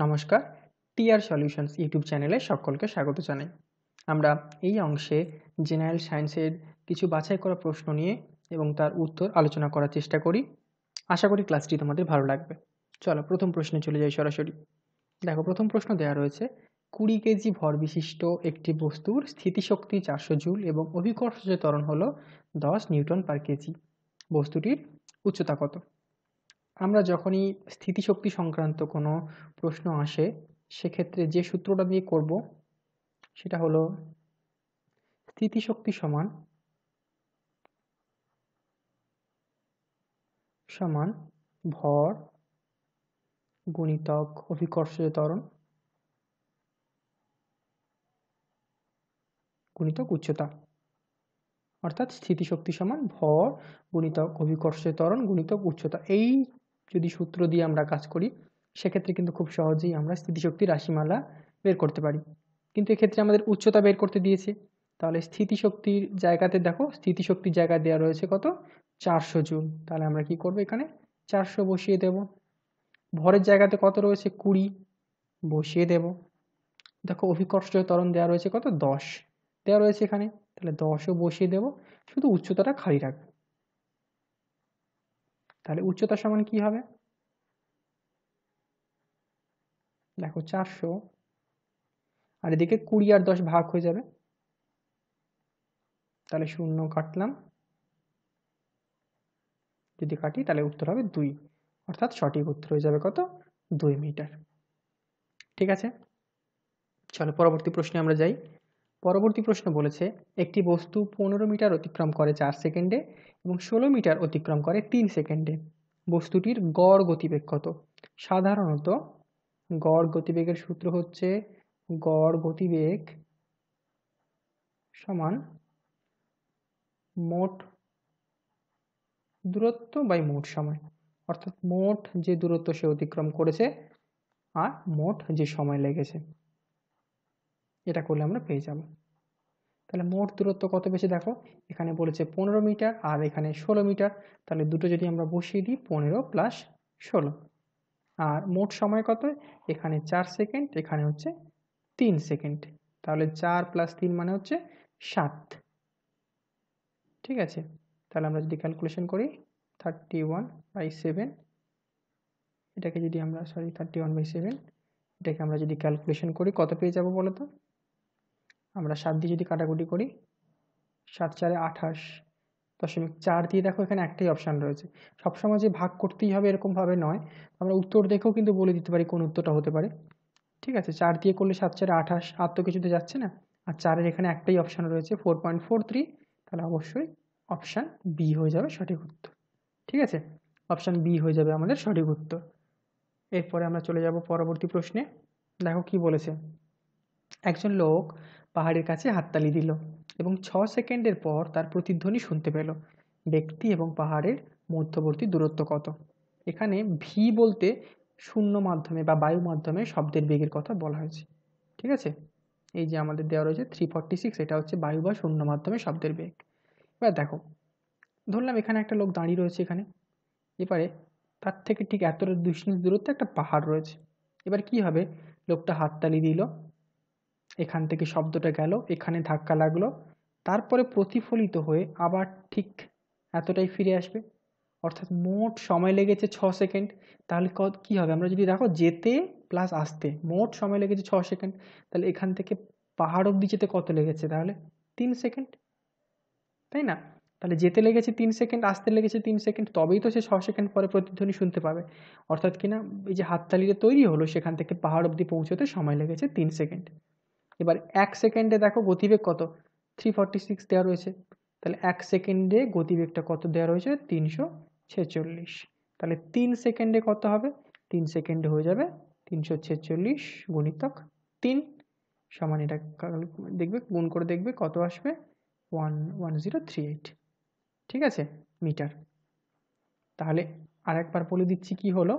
নমস্কার, TR solutions YouTube চ্যানেলে সকলকে স্বাগত জানাই। আমরা এই অংশে জেনারেল সায়েন্সের কিছু বাছাই করা প্রশ্ন নিয়ে এবং তার উত্তর আলোচনা করার চেষ্টা করি। আশা করি ক্লাসটি তোমাদের ভালো লাগবে। চলো প্রথম প্রশ্নে চলে যাই সরাসরি। দেখো, প্রথম প্রশ্ন দেওয়া রয়েছে 20 কেজি ভর বিশিষ্ট একটি বস্তুর স্থিতিশক্তি 400 জুল এবং অভিকর্ষজ ত্বরণ হলো 10 নিউটন পার কেজি। বস্তুটির উচ্চতা কত? আমরা যখনই স্থিতিশক্তি সংক্রান্ত কোনো প্রশ্ন আসে সেক্ষেত্রে যে সূত্রটা দিয়ে করব সেটা হলো স্থিতিশক্তি সমান ভর গুণিতক অভিকর্ষজ ত্বরণ গুণিতক উচ্চতা, অর্থাৎ স্থিতিশক্তি সমান ভর গুণিতক অভিকর্ষজ ত্বরণ গুণিতক উচ্চতা। এই যদি সূত্র দিয়ে আমরা কাজ করি সেক্ষেত্রে কিন্তু খুব সহজেই আমরা স্থিতিশক্তির রাশিমালা বের করতে পারি। কিন্তু এক্ষেত্রে আমাদের উচ্চতা বের করতে দিয়েছে, তাহলে স্থিতিশক্তির জায়গাতে দেখো স্থিতিশক্তির জায়গায় দেওয়া রয়েছে কত? 400 জুল। তাহলে আমরা কি করব, এখানে 400 বসিয়ে দেব। ভরের জায়গাতে কত রয়েছে? 20 বসিয়ে দেব। দেখো অভিকর্ষজ ত্বরণ দেওয়া রয়েছে কত? 10 দেওয়া রয়েছে এখানে, তাহলে 10ও বসিয়ে দেব, শুধু উচ্চতাটা খালি রাখবে। তাহলে উচ্চতা সমান কি হবে? দেখো 400 আর এদিকে 20 আর 10 ভাগ হয়ে যাবে, তাহলে 0 কাটলাম, যদি কাটি তাহলে উত্তর হবে 2, অর্থাৎ সঠিক উত্তর হয়ে যাবে কত? 2 মিটার। ঠিক আছে, চলো পরবর্তী প্রশ্নে আমরা যাই। পরবর্তী প্রশ্ন বলেছে একটি বস্তু 15 মিটার অতিক্রম করে 4 সেকেন্ডে এবং 16 মিটার অতিক্রম করে 3 সেকেন্ডে। বস্তুটির গড় গতিবেগ কত? সাধারণত গড় গতিবেগের সূত্র হচ্ছে গড় গতিবেগ সমান মোট দূরত্ব বাই মোট সময়, অর্থাৎ মোট যে দূরত্ব সে অতিক্রম করেছে আর মোট যে সময় লেগেছে, এটা করলে আমরা পেয়ে যাব। তাহলে মোট দূরত্ব কত বেশি? দেখো এখানে বলেছে 15 মিটার আর এখানে 16 মিটার, তাহলে দুটো যদি আমরা বসিয়ে দিই 15 প্লাস 16, আর মোট সময় কত? এখানে 4 সেকেন্ড, এখানে হচ্ছে 3 সেকেন্ড, তাহলে 4 প্লাস 3 মানে হচ্ছে 7। ঠিক আছে, তাহলে আমরা যদি ক্যালকুলেশন করি 31/7, এটাকে যদি আমরা 31/7 এটাকে আমরা যদি ক্যালকুলেশন করি কত পেয়ে যাব বলো তো? আমরা 7 দিয়ে যদি কাটাকুটি করি 7 4 28.4 দিয়ে দেখো এখানে একটাই অপশান রয়েছে। সবসময় যে ভাগ করতেই হবে এরকমভাবে নয়, আমরা উত্তর দেখেও কিন্তু বলে দিতে পারি কোন উত্তরটা হতে পারে। ঠিক আছে, 4 দিয়ে করলে 7 4 28, আর তো কিছুতে যাচ্ছে না, আর 4-এর এখানে একটাই অপশান রয়েছে 4.43, তাহলে অবশ্যই অপশান বি হয়ে যাবে সঠিক উত্তর। ঠিক আছে, অপশান বি হয়ে যাবে আমাদের সঠিক উত্তর। এরপরে আমরা চলে যাব পরবর্তী প্রশ্নে। দেখো কি বলেছে, একজন লোক পাহাড়ের কাছে হাততালি দিল এবং 6 সেকেন্ডের পর তার প্রতিধ্বনি শুনতে পেল। ব্যক্তি এবং পাহাড়ের মধ্যবর্তী দূরত্ব কত? এখানে ভি বলতে শূন্য মাধ্যমে বা বায়ু মাধ্যমে শব্দের বেগের কথা বলা হয়েছে। ঠিক আছে, এই যে আমাদের দেওয়া রয়েছে 346, এটা হচ্ছে বায়ু বা শূন্য মাধ্যমে শব্দের বেগ। এবার দেখো, ধরলাম এখানে একটা লোক দাঁড়িয়ে রয়েছে এখানে, এবারে তার থেকে ঠিক এতটা দূরত্বে একটা পাহাড় রয়েছে। এবার কি হবে, লোকটা হাততালি দিল, এখান থেকে শব্দটা গেল, এখানে ধাক্কা লাগলো, তারপরে প্রতিফলিত হয়ে আবার ঠিক এতটাই ফিরে আসবে, অর্থাৎ মোট সময় লেগেছে 6 সেকেন্ড। তাহলে কি হবে, আমরা যদি দেখো যেতে প্লাস আসতে মোট সময় লেগেছে 6 সেকেন্ড, তাহলে এখান থেকে পাহাড় অব্দি যেতে কত লেগেছে? তাহলে 3 সেকেন্ড, তাই না? তাহলে যেতে লেগেছে 3 সেকেন্ড, আসতে লেগেছে 3 সেকেন্ড, তবেই তো সে 6 সেকেন্ড পরে প্রতিধ্বনি শুনতে পাবে। অর্থাৎ কিনা এই যে হাততালিটা তৈরি হলো সেখান থেকে পাহাড় অব্দি পৌঁছতে সময় লেগেছে 3 সেকেন্ড। এবার 1 সেকেন্ডে দেখো গতিবেগ কত? 346 দেওয়া রয়েছে, তাহলে 1 সেকেন্ডে গতিবেগটা কত দেওয়া রয়েছে? 346। তাহলে 3 সেকেন্ডে কত হবে? 3 সেকেন্ডে হয়ে যাবে 346 গুণিতক 3 সমান, এটা দেখবে গুণ করে দেখবে কত আসবে? 11038। ঠিক আছে, মিটার। তাহলে আরেকবার বলে দিচ্ছি কি হলো।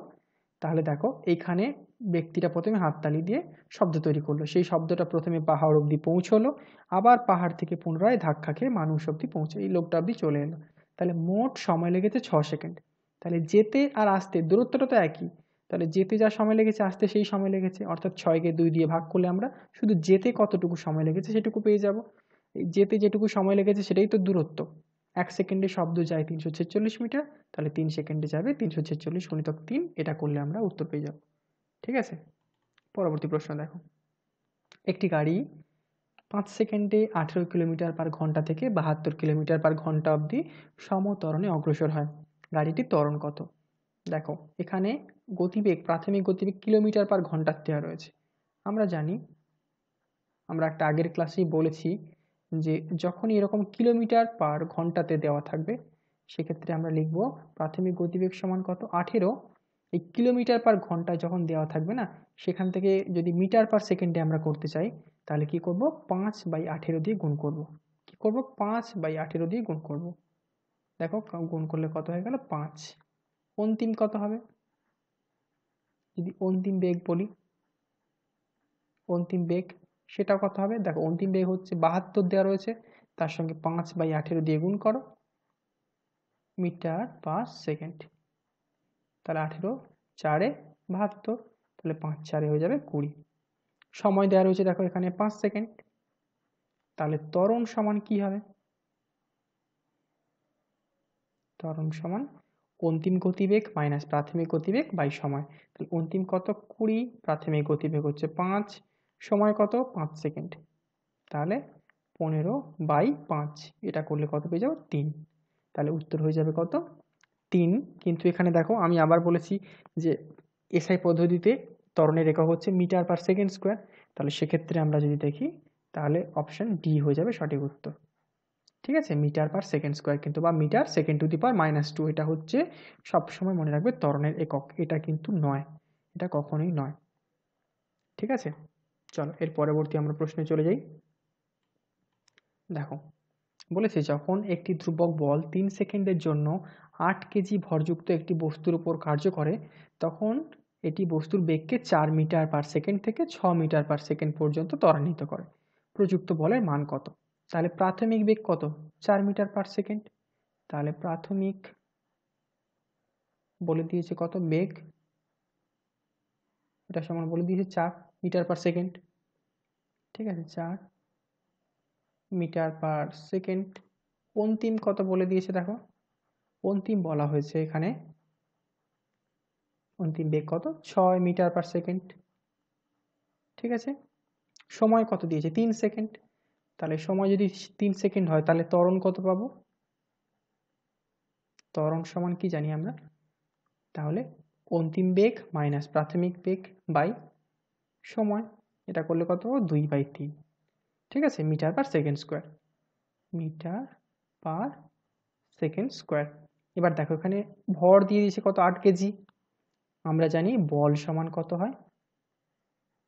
তাহলে দেখো এইখানে ব্যক্তিটা প্রথমে হাততালি দিয়ে শব্দ তৈরি করলো, সেই শব্দটা প্রথমে পাহাড় অবধি পৌঁছলো, আবার পাহাড় থেকে পুনরায় ধাক্কা খেয়ে মানুষ অবধি পৌঁছে এই লোকটা অবধি চলে এলো। তাহলে মোট সময় লেগেছে 6 সেকেন্ড। তাহলে যেতে আর আসতে দূরত্বটা তো একই, তাহলে যেতে যা সময় লেগেছে আসতে সেই সময় লেগেছে, অর্থাৎ 6কে 2 দিয়ে ভাগ করলে আমরা শুধু যেতে কতটুকু সময় লেগেছে সেটুকু পেয়ে যাব। এই যেতে যেটুকু সময় লেগেছে সেটাই তো দূরত্ব। 1 সেকেন্ডে শব্দ যায় 346 মিটার, তাহলে 3 সেকেন্ডে যাবে 346 গুণিতক 3, এটা করলে আমরা উত্তর পেয়ে যাব। ঠিক আছে, পরবর্তী প্রশ্ন দেখো। একটি গাড়ি 5 সেকেন্ডে 18 কিলোমিটার পার ঘন্টা থেকে 72 কিলোমিটার পার ঘন্টা অবধি সমত্বরণে অগ্রসর হয়। গাড়িটির ত্বরণ কত? দেখো এখানে গতিবেগ, প্রাথমিক গতিবেগ কিলোমিটার পার ঘন্টা দেওয়া রয়েছে। আমরা জানি, আমরা একটা আগের ক্লাসেই বলেছি যে যখনই এরকম কিলোমিটার পার ঘন্টাতে দেওয়া থাকবে সেক্ষেত্রে আমরা লিখব প্রাথমিক গতিবেগ সমান কত, 18। এই কিলোমিটার পার ঘন্টা যখন দেওয়া থাকবে না, সেখান থেকে যদি মিটার পার সেকেন্ডে আমরা করতে চাই তাহলে কি করব, 5/18 দিয়ে গুণ করব। কি করব, 5/18 দিয়ে গুণ করব। দেখো গুণ করলে কত হয়ে গেল, 5। অন্তিম কত হবে, যদি অন্তিম বেগ বলি, অন্তিম বেগ সেটা কত হবে, দেখো অন্তিম বেগ হচ্ছে 72 দেওয়া রয়েছে, তার সঙ্গে 5/18 দিয়ে গুণ করো, মিটার পার সেকেন্ড। তাহলে 18 4 72, তাহলে 5 4 হয়ে যাবে 20। সময় দেওয়া রয়েছে দেখো এখানে 5 সেকেন্ড। তাহলে ত্বরণ সমান কি হবে, ত্বরণ সমান অন্তিম গতিবেগ মাইনাস প্রাথমিক গতিবেগ বাই সময়। তাহলে অন্তিম কত 20, প্রাথমিক গতিবেগ হচ্ছে 5, সময় কত 5 সেকেন্ড, তাহলে 15/5, এটা করলে কত পেয়ে যাবো 3। তাহলে উত্তর হয়ে যাবে কত, 3। কিন্তু এখানে দেখো আমি আবার বলেছি যে এসআই পদ্ধতিতে ত্বরণের একক হচ্ছে মিটার পার সেকেন্ড স্কোয়ার, তাহলে সেক্ষেত্রে আমরা যদি দেখি তাহলে অপশন ডি হয়ে যাবে সঠিক উত্তর। ঠিক আছে, মিটার পার সেকেন্ড স্কোয়ার কিন্তু, বা মিটার সেকেন্ড টু দি পাওয়ার -2, এটা হচ্ছে সবসময় মনে রাখবে ত্বরণের একক, এটা কিন্তু নয়, এটা কখনোই নয়। ঠিক আছে, চলো এর পরবর্তী আমরা প্রশ্নে চলে যাই। দেখো বলেছে যখন একটি ধ্রুবক বল 3 সেকেন্ডের জন্য 8 কেজি ভরযুক্ত একটি বস্তুর উপর কার্য করে, তখন এটি বস্তুর বেগকে 4 মিটার পার সেকেন্ড থেকে 6 মিটার পার সেকেন্ড পর্যন্ত ত্বরান্বিত করে। প্রযুক্ত বলের মান কত? তাহলে প্রাথমিক বেগ কত, 4 মিটার পার সেকেন্ড। তাহলে প্রাথমিক বলে দিয়েছে কত বেগ, এটা সমান বলে দিয়েছে 4 মিটার পার সেকেন্ড। ঠিক আছে, 4 মিটার পার সেকেন্ড। অন্তিম কত বলে দিয়েছে দেখো, অন্তিম বলা হয়েছে এখানে, অন্তিম বেগ কত 6 মিটার পার সেকেন্ড। ঠিক আছে, সময় কত দিয়েছে 3 সেকেন্ড। তাহলে সময় যদি 3 সেকেন্ড হয় তাহলে ত্বরণ কত পাবো, ত্বরণ সমান কি জানি আমরা, তাহলে অন্তিম বেগ মাইনাস প্রাথমিক বেগ বাই সময়, এটা করলে কত পাবো 2/3। ঠিক আছে, metre per second square, metre per second square. এবার দেখো এখানে ভর দিয়ে দিয়েছে কত 8 কেজি। আমরা জানি বল সমান কত হয়,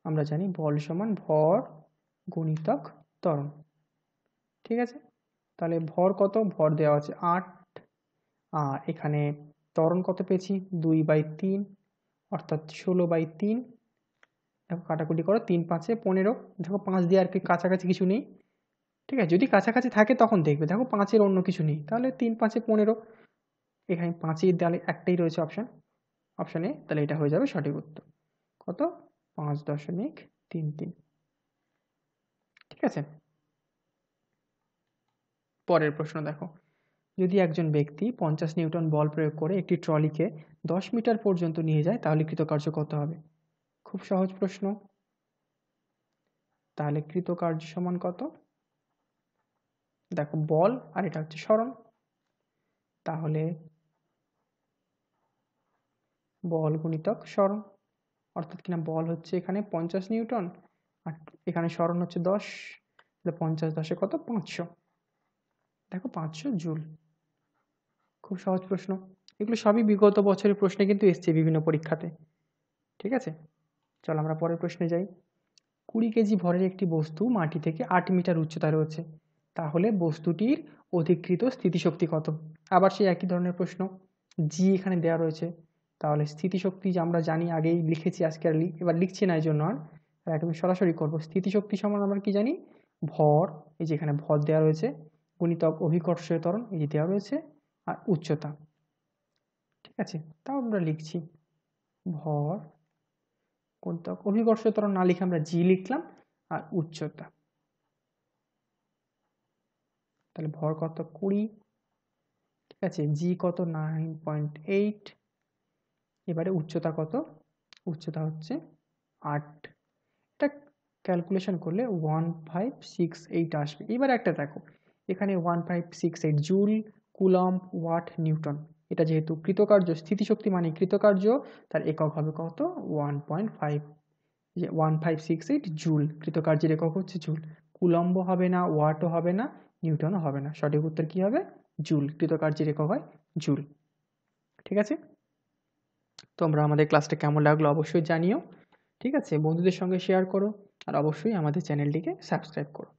আমরা জানি বল সমান ভর গুণিতক ত্বরণ। ঠিক আছে, তাহলে ভর কত, ভর দেওয়া আছে 8, আর এখানে ত্বরণ কত পেয়েছি 2/3, অর্থাৎ 16/3। দেখো কাটাকুটি করো, 3 5 15, দেখো 5 দিয়ে আর কি কাছাকাছি কিছু নেই। ঠিক আছে, যদি কাছাকাছি থাকে তখন দেখবে, দেখো 5-এর অন্য কিছু নেই, তাহলে 3 5 15, এখানে 5-এর দেওয়ালে একটাই রয়েছে অপশান, অপশান এ, তাহলে এটা হয়ে যাবে সঠিক উত্তর। কত, 5.33। ঠিক আছে, পরের প্রশ্ন দেখো। যদি একজন ব্যক্তি 50 নিউটন বল প্রয়োগ করে একটি ট্রলিকে 10 মিটার পর্যন্ত নিয়ে যায় তাহলে কৃতকার্য কত হবে? খুব সহজ প্রশ্ন। তাহলে কৃতকার্য সমান কত, দেখো বল আর এটা হচ্ছে সরণ, তাহলে বল গুণিতক সরণ, অর্থাৎ কিনা বল হচ্ছে এখানে 50 নিউটন আর এখানে সরণ হচ্ছে 10, তাহলে 50 10 কত 500, দেখো 500 জুল। খুব সহজ প্রশ্ন, এগুলো সবই বিগত বছরের প্রশ্নে কিন্তু এসছে বিভিন্ন পরীক্ষাতে। ঠিক আছে, চল আমরা পরের প্রশ্নে যাই। 20 কেজি ভরের একটি বস্তু মাটি থেকে 8 মিটার উচ্চতায় রয়েছে, তাহলে বস্তুটির অধিকৃত স্থিতিশক্তি কত? আবার সেই একই ধরনের প্রশ্ন, জি এখানে দেওয়া রয়েছে, তাহলে স্থিতিশক্তি যে আমরা জানি আগেই লিখেছি, আজকে আর এবার লিখছি না, এই জন্য আর একদম সরাসরি করবো। স্থিতিশক্তি সমান আমরা কি জানি, ভর, এই যে এখানে ভর দেওয়া রয়েছে, গুণিতক অভিকর্ষীয় ত্বরণ এই যে দেওয়া রয়েছে, আর উচ্চতা। ঠিক আছে, তাও আমরা লিখছি, ভর কোনটা, অভিকর্ষ ত্বরণ না লিখে আমরা জি লিখলাম, আর উচ্চতা, তাহলে ভর কত 20, ঠিক আছে, জি কত 9.8, এবারে উচ্চতা কত, উচ্চতা হচ্ছে 8, এটা ক্যালকুলেশন করলে 1568 আসবে। এবার একটা দেখো, এখানে 1568 জুল, কুলম্ব, ওয়াট, নিউটন, এটা যেহেতু কৃতকার্য, স্থিতিশক্তি মানে কৃতকার্য, তার একক হবে কত 1.5, 1568 জুল, কৃতকার্যের একক হচ্ছে জুল। কুলম্ব হবে না, ওয়াটও হবে না, নিউটনও হবে না, সঠিক উত্তর কি হবে জুল, কৃতকার্যের একক হয় জুল। ঠিক আছে, তোমরা আমাদের ক্লাসটা কেমন লাগলো অবশ্যই জানিও, ঠিক আছে, বন্ধুদের সঙ্গে শেয়ার করো, আর অবশ্যই আমাদের চ্যানেলটিকে সাবস্ক্রাইব করো।